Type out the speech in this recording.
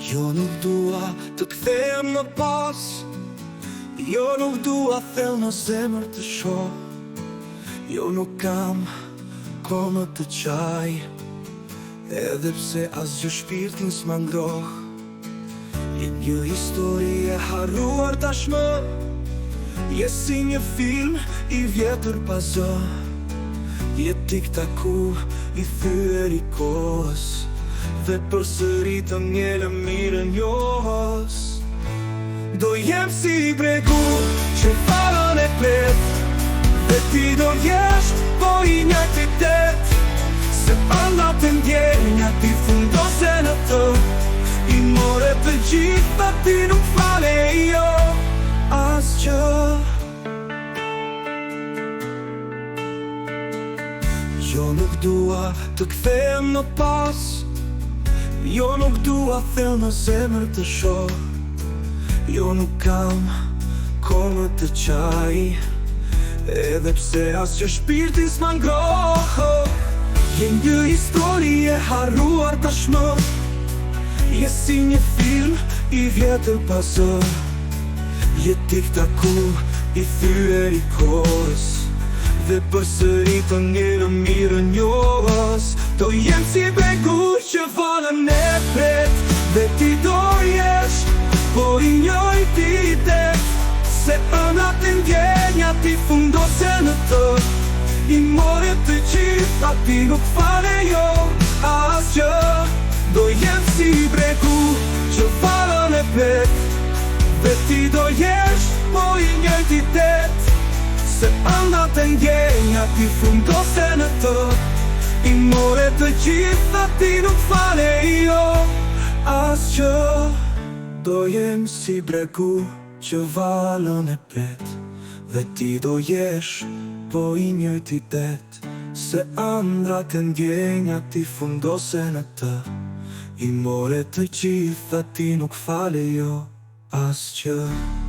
Jo nuk dua të kthehem më pas, jo nuk dua thellë në zemër të shoh, jo nuk kam kohë të qaj, edhe pse asgjë shpirtin s'ma ngroh. Je një histori e harruar tashmë, je si një film i vjetër pa zë. Je tik-taku i thyer i kohës, dhe përsëritëm një lëmirë njohës. Do jem si bregu që falën e plet, dhe ti do jesh po i njëjti det. Se ëndrat e ndjenja ti fundose në të, i more të gjitha ti nuk fale jo asgjë. Jo nuk dua të kthehem në pas, jo nuk dua thellë në zemër të shoh, jo nuk kam kohë të qaj, edhe pse asgjë shpirtin s'ma ngroh. Je një histori e harruar tashmë, je si një film i vjetër pa zë. Je tik-taku i thyer i kohës, dhe përsëritëm një lëmirë njohës. Do jem si bregu që falën e pret, dhe ti do jesh po i njëjti det. Se ëndrat e ndjenja ti fundose në të, i more të gjitha ti nuk fale jo asgjë. Do jem si bregu që falën e pret, dhe ti do jesh po i njëjti det. Se ëndrat e ndjenja ti fundose në të, i more të gjitha ti nuk fale jo asgjë. Do jem si bregu që valën e pret, dhe ti do jesh po i njëjti det. Se ëndrat e ndjenja ti fundose në të, i more të gjitha ti nuk fale jo asgjë.